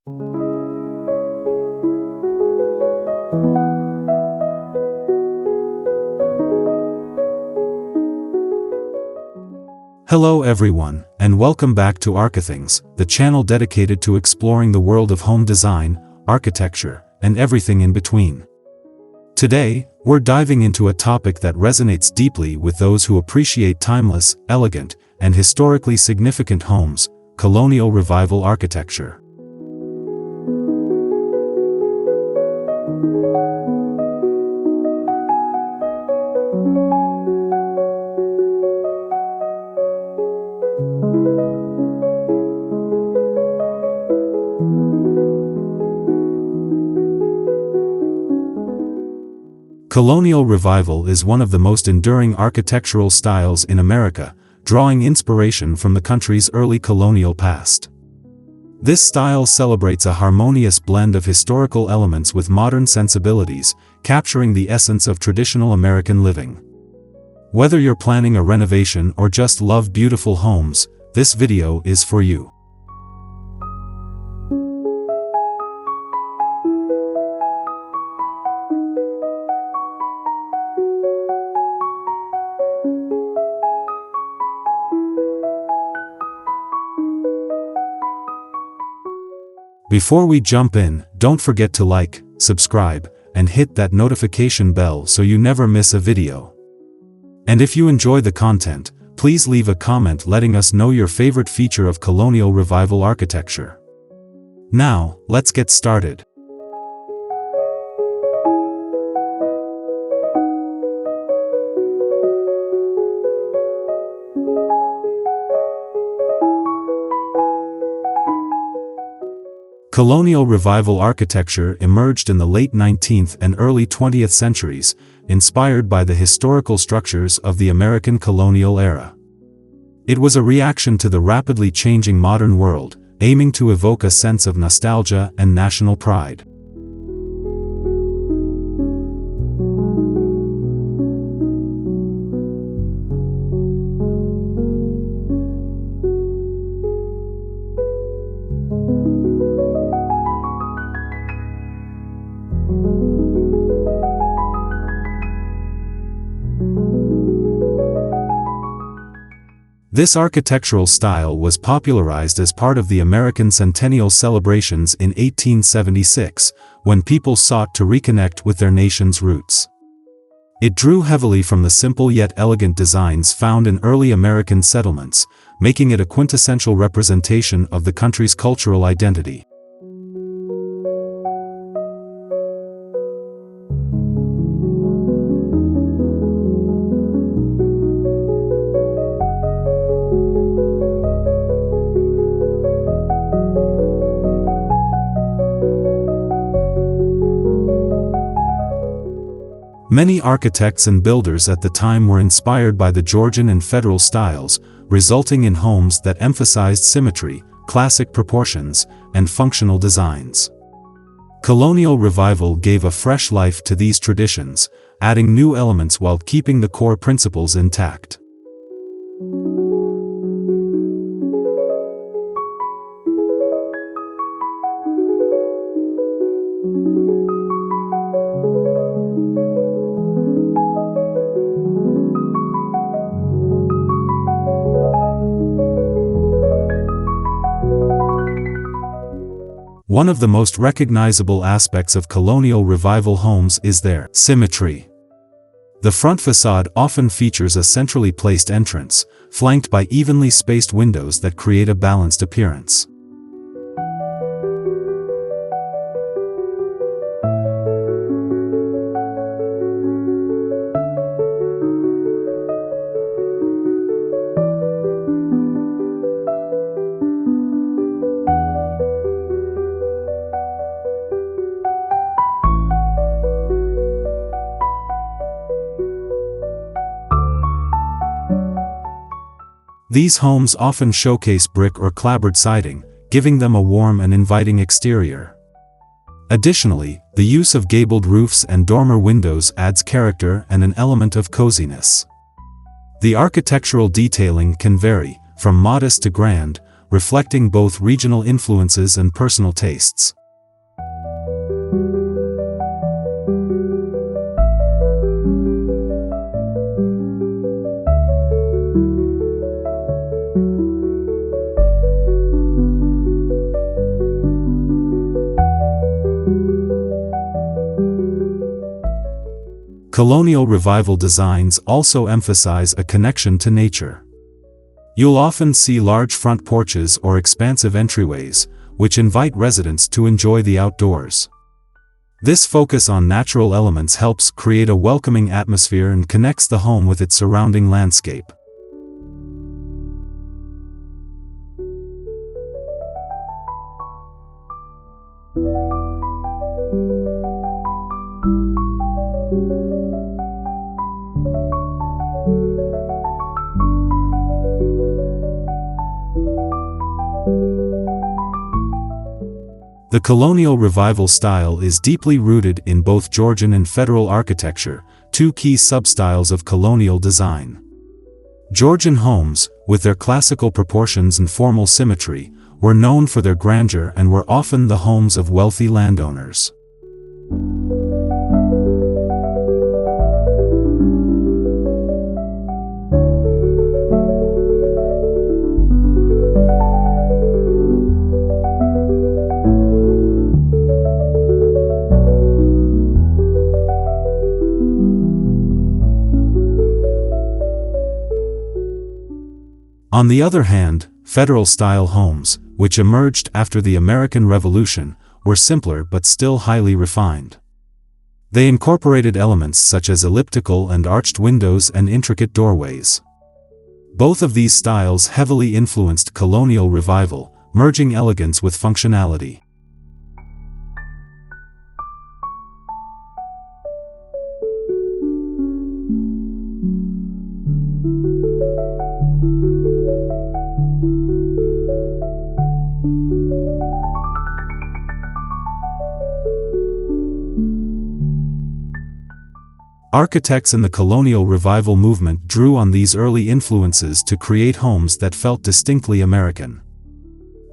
Hello everyone, and welcome back to Archithings, the channel dedicated to exploring the world of home design, architecture, and everything in between. Today, we're diving into a topic that resonates deeply with those who appreciate timeless, elegant, and historically significant homes: Colonial Revival architecture. Colonial Revival is one of the most enduring architectural styles in America, drawing inspiration from the country's early colonial past. This style celebrates a harmonious blend of historical elements with modern sensibilities, capturing the essence of traditional American living. Whether you're planning a renovation or just love beautiful homes, this video is for you. Before we jump in, don't forget to like, subscribe, and hit that notification bell so you never miss a video. And if you enjoy the content, please leave a comment letting us know your favorite feature of Colonial Revival architecture. Now, let's get started. Colonial Revival architecture emerged in the late 19th and early 20th centuries, inspired by the historical structures of the American colonial era. It was a reaction to the rapidly changing modern world, aiming to evoke a sense of nostalgia and national pride. This architectural style was popularized as part of the American Centennial celebrations in 1876, when people sought to reconnect with their nation's roots. It drew heavily from the simple yet elegant designs found in early American settlements, making it a quintessential representation of the country's cultural identity. Many architects and builders at the time were inspired by the Georgian and Federal styles, resulting in homes that emphasized symmetry, classic proportions, and functional designs. Colonial Revival gave a fresh life to these traditions, adding new elements while keeping the core principles intact. One of the most recognizable aspects of Colonial Revival homes is their symmetry. The front facade often features a centrally placed entrance, flanked by evenly spaced windows that create a balanced appearance. These homes often showcase brick or clapboard siding, giving them a warm and inviting exterior. Additionally, the use of gabled roofs and dormer windows adds character and an element of coziness. The architectural detailing can vary, from modest to grand, reflecting both regional influences and personal tastes. Colonial Revival designs also emphasize a connection to nature. You'll often see large front porches or expansive entryways, which invite residents to enjoy the outdoors. This focus on natural elements helps create a welcoming atmosphere and connects the home with its surrounding landscape. The Colonial Revival style is deeply rooted in both Georgian and Federal architecture, two key substyles of colonial design. Georgian homes, with their classical proportions and formal symmetry, were known for their grandeur and were often the homes of wealthy landowners. On the other hand, Federal-style homes, which emerged after the American Revolution, were simpler but still highly refined. They incorporated elements such as elliptical and arched windows and intricate doorways. Both of these styles heavily influenced Colonial Revival, merging elegance with functionality. Architects in the Colonial Revival movement drew on these early influences to create homes that felt distinctly American.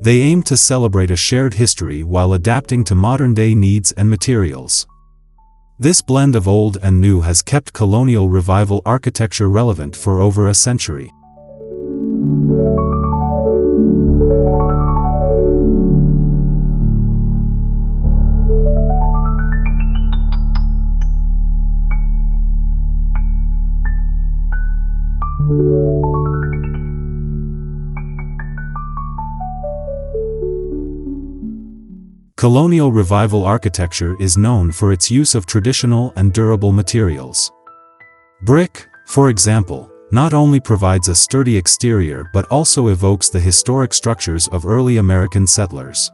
They aimed to celebrate a shared history while adapting to modern-day needs and materials. This blend of old and new has kept Colonial Revival architecture relevant for over a century. Colonial Revival architecture is known for its use of traditional and durable materials. Brick, for example, not only provides a sturdy exterior but also evokes the historic structures of early American settlers.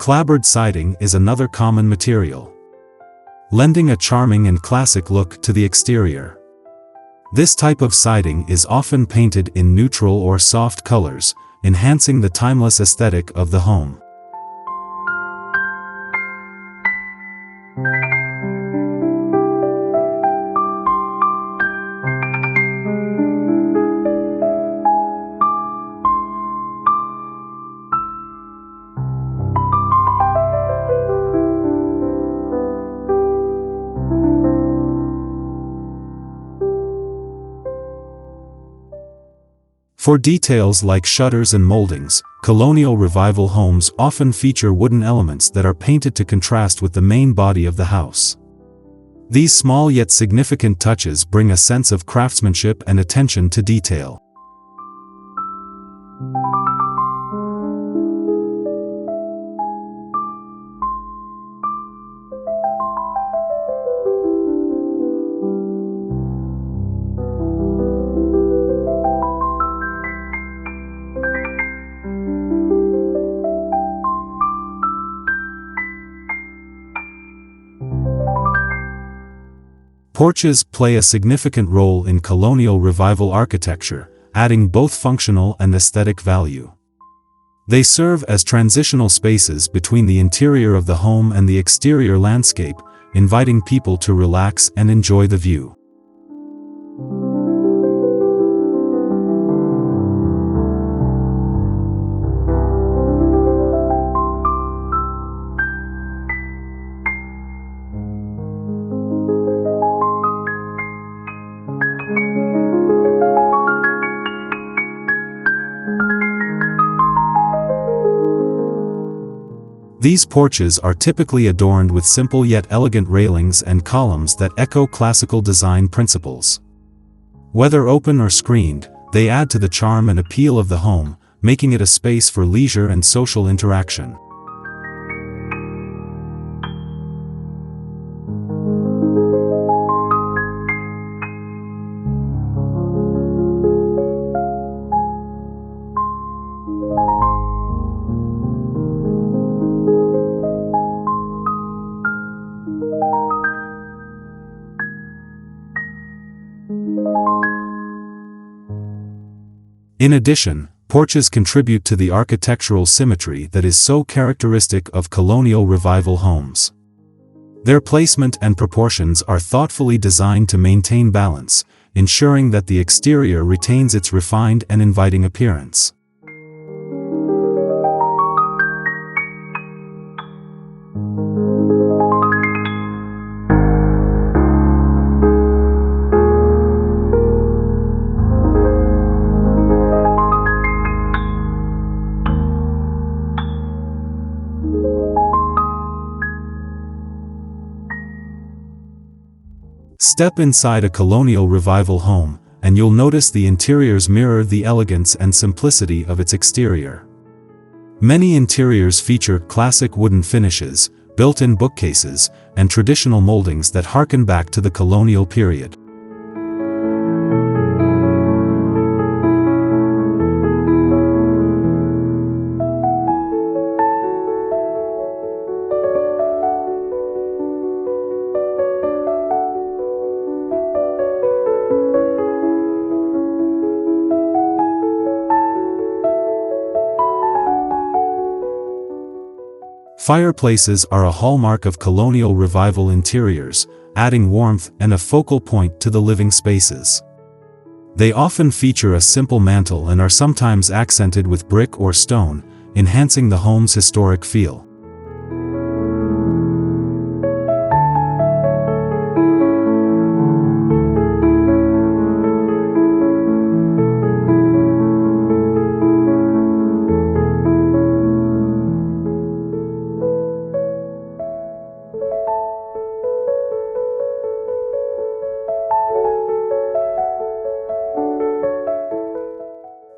Clapboard siding is another common material, lending a charming and classic look to the exterior. This type of siding is often painted in neutral or soft colors, enhancing the timeless aesthetic of the home. For details like shutters and moldings, Colonial Revival homes often feature wooden elements that are painted to contrast with the main body of the house. These small yet significant touches bring a sense of craftsmanship and attention to detail. Porches play a significant role in Colonial Revival architecture, adding both functional and aesthetic value. They serve as transitional spaces between the interior of the home and the exterior landscape, inviting people to relax and enjoy the view. These porches are typically adorned with simple yet elegant railings and columns that echo classical design principles. Whether open or screened, they add to the charm and appeal of the home, making it a space for leisure and social interaction. In addition, porches contribute to the architectural symmetry that is so characteristic of Colonial Revival homes. Their placement and proportions are thoughtfully designed to maintain balance, ensuring that the exterior retains its refined and inviting appearance. Step inside a Colonial Revival home, and you'll notice the interiors mirror the elegance and simplicity of its exterior. Many interiors feature classic wooden finishes, built-in bookcases, and traditional moldings that harken back to the colonial period. Fireplaces are a hallmark of Colonial Revival interiors, adding warmth and a focal point to the living spaces. They often feature a simple mantel and are sometimes accented with brick or stone, enhancing the home's historic feel.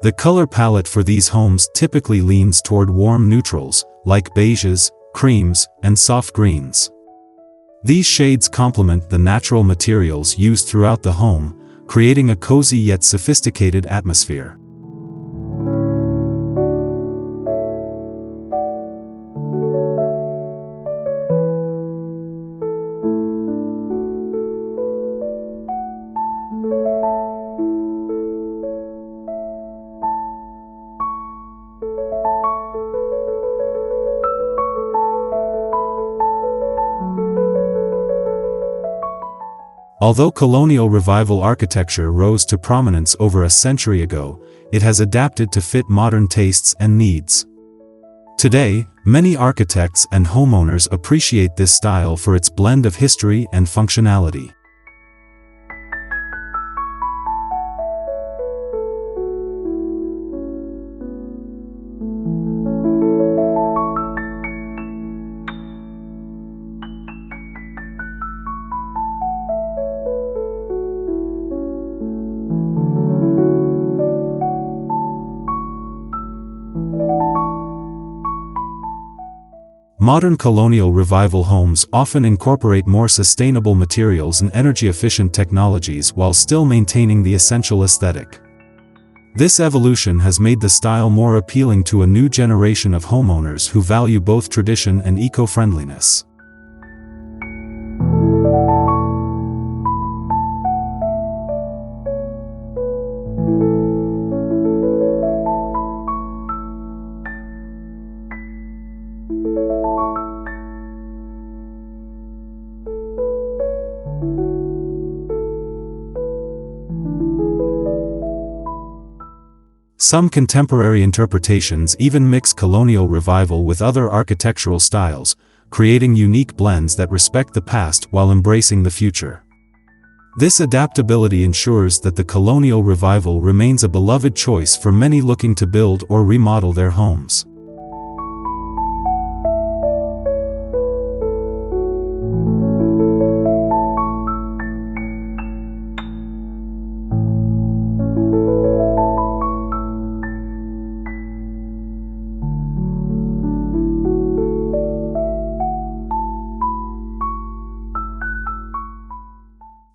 The color palette for these homes typically leans toward warm neutrals, like beiges, creams, and soft greens. These shades complement the natural materials used throughout the home, creating a cozy yet sophisticated atmosphere. Although Colonial Revival architecture rose to prominence over a century ago, it has adapted to fit modern tastes and needs. Today, many architects and homeowners appreciate this style for its blend of history and functionality. Modern Colonial Revival homes often incorporate more sustainable materials and energy-efficient technologies while still maintaining the essential aesthetic. This evolution has made the style more appealing to a new generation of homeowners who value both tradition and eco-friendliness. Some contemporary interpretations even mix Colonial Revival with other architectural styles, creating unique blends that respect the past while embracing the future. This adaptability ensures that the Colonial Revival remains a beloved choice for many looking to build or remodel their homes.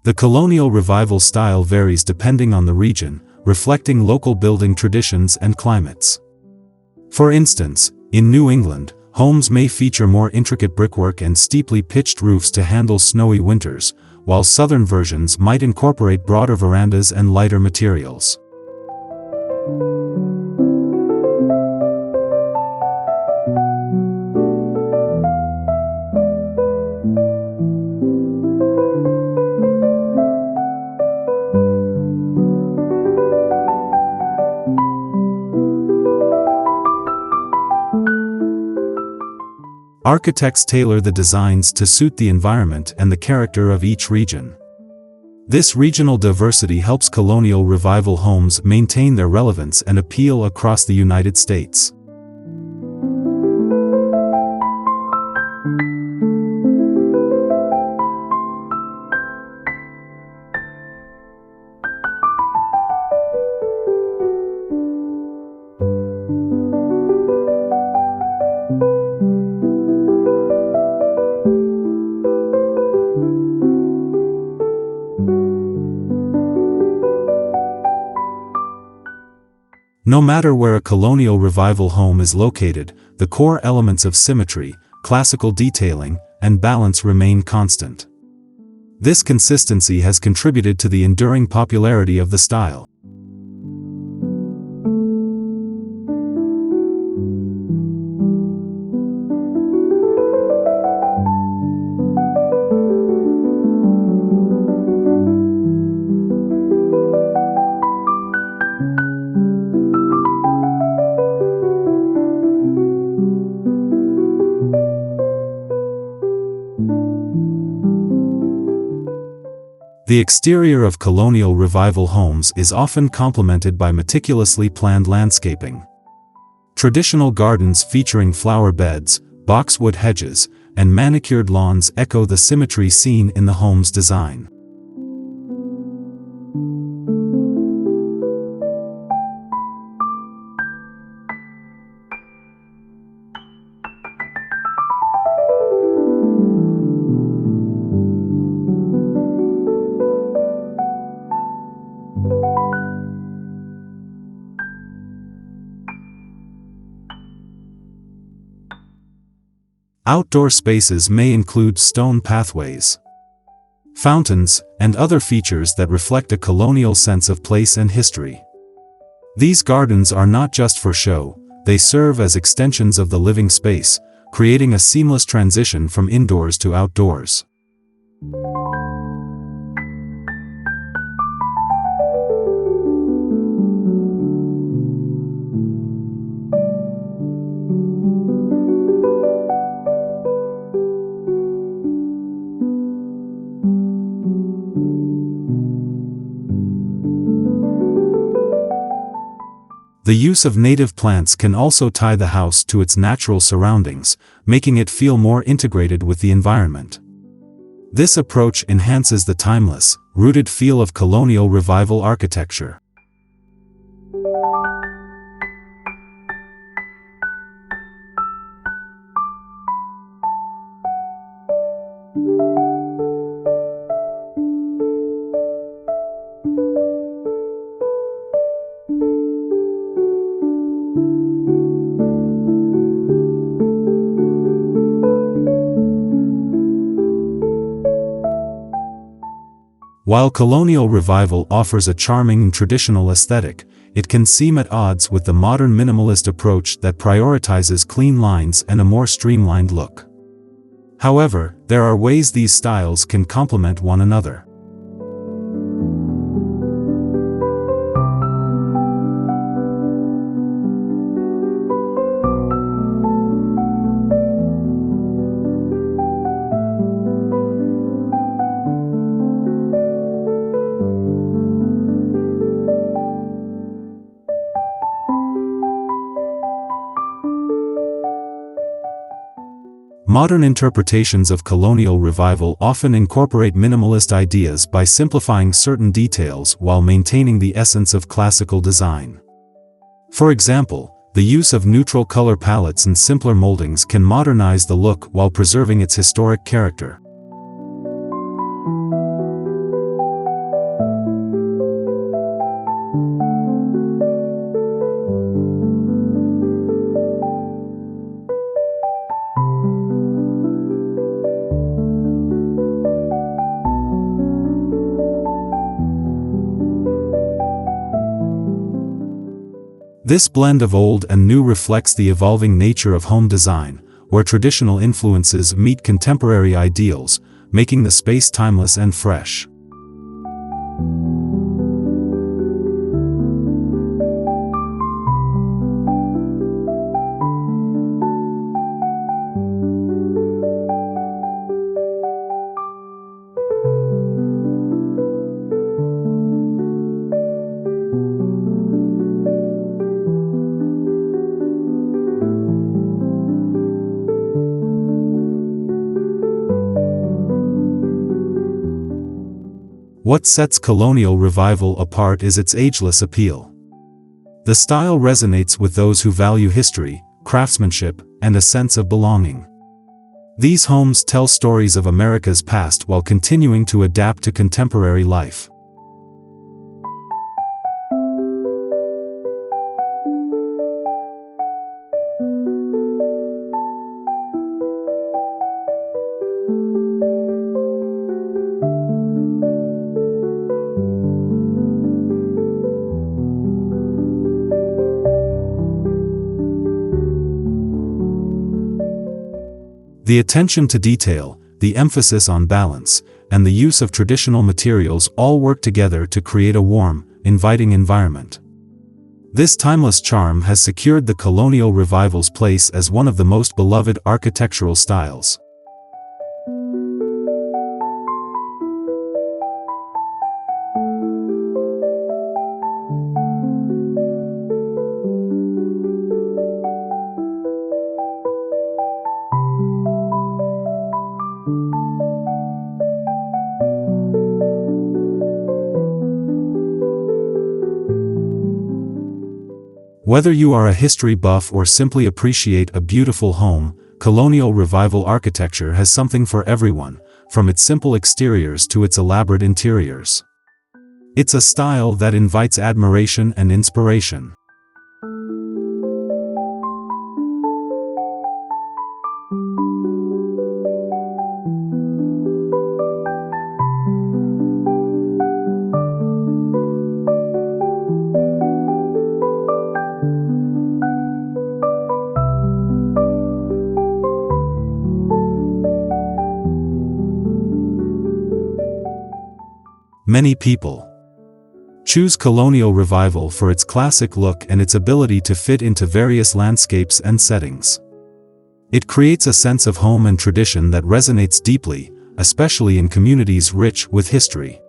The Colonial Revival style varies depending on the region, reflecting local building traditions and climates. For instance, in New England, homes may feature more intricate brickwork and steeply pitched roofs to handle snowy winters, while southern versions might incorporate broader verandas and lighter materials. Architects tailor the designs to suit the environment and the character of each region. This regional diversity helps Colonial Revival homes maintain their relevance and appeal across the United States. No matter where a Colonial Revival home is located, the core elements of symmetry, classical detailing, and balance remain constant. This consistency has contributed to the enduring popularity of the style. The exterior of Colonial Revival homes is often complemented by meticulously planned landscaping. Traditional gardens featuring flower beds, boxwood hedges, and manicured lawns echo the symmetry seen in the home's design. Outdoor spaces may include stone pathways, fountains, and other features that reflect a colonial sense of place and history. These gardens are not just for show, they serve as extensions of the living space, creating a seamless transition from indoors to outdoors. The use of native plants can also tie the house to its natural surroundings, making it feel more integrated with the environment. This approach enhances the timeless, rooted feel of Colonial Revival architecture. While Colonial Revival offers a charming and traditional aesthetic, it can seem at odds with the modern minimalist approach that prioritizes clean lines and a more streamlined look. However, there are ways these styles can complement one another. Modern interpretations of Colonial Revival often incorporate minimalist ideas by simplifying certain details while maintaining the essence of classical design. For example, the use of neutral color palettes and simpler moldings can modernize the look while preserving its historic character. This blend of old and new reflects the evolving nature of home design, where traditional influences meet contemporary ideals, making the space timeless and fresh. What sets Colonial Revival apart is its ageless appeal. The style resonates with those who value history, craftsmanship, and a sense of belonging. These homes tell stories of America's past while continuing to adapt to contemporary life. The attention to detail, the emphasis on balance, and the use of traditional materials all work together to create a warm, inviting environment. This timeless charm has secured the Colonial Revival's place as one of the most beloved architectural styles. Whether you are a history buff or simply appreciate a beautiful home, Colonial Revival architecture has something for everyone, from its simple exteriors to its elaborate interiors. It's a style that invites admiration and inspiration. Many people choose Colonial Revival for its classic look and its ability to fit into various landscapes and settings. It creates a sense of home and tradition that resonates deeply, especially in communities rich with history.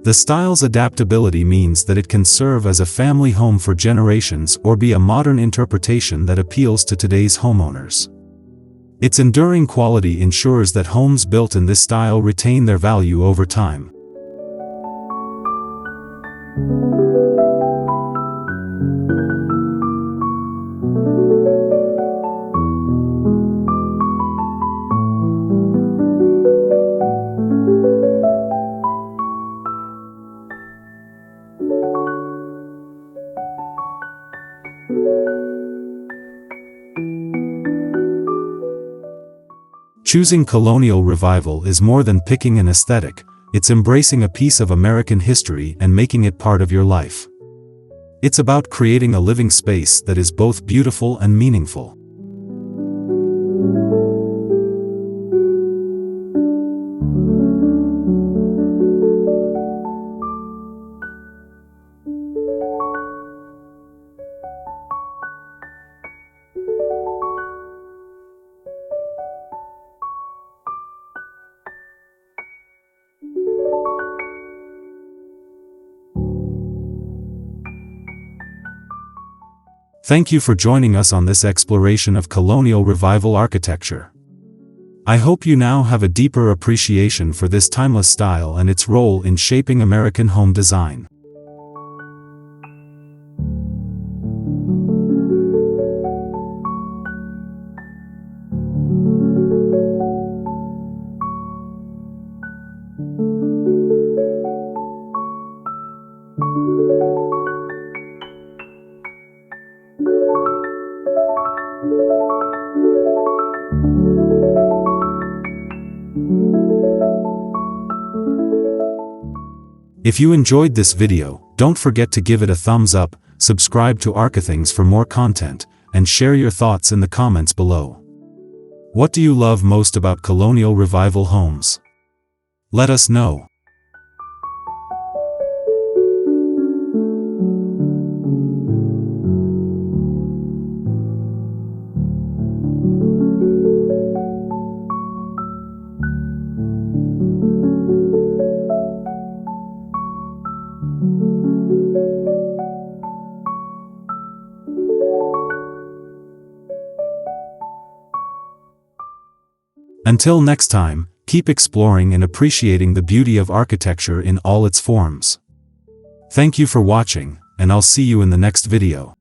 The style's adaptability means that it can serve as a family home for generations or be a modern interpretation that appeals to today's homeowners. Its enduring quality ensures that homes built in this style retain their value over time. Choosing Colonial Revival is more than picking an aesthetic, it's embracing a piece of American history and making it part of your life. It's about creating a living space that is both beautiful and meaningful. Thank you for joining us on this exploration of Colonial Revival architecture. I hope you now have a deeper appreciation for this timeless style and its role in shaping American home design. If you enjoyed this video, don't forget to give it a thumbs up, subscribe to Archithings for more content, and share your thoughts in the comments below. What do you love most about Colonial Revival homes? Let us know. Until next time, keep exploring and appreciating the beauty of architecture in all its forms. Thank you for watching, and I'll see you in the next video.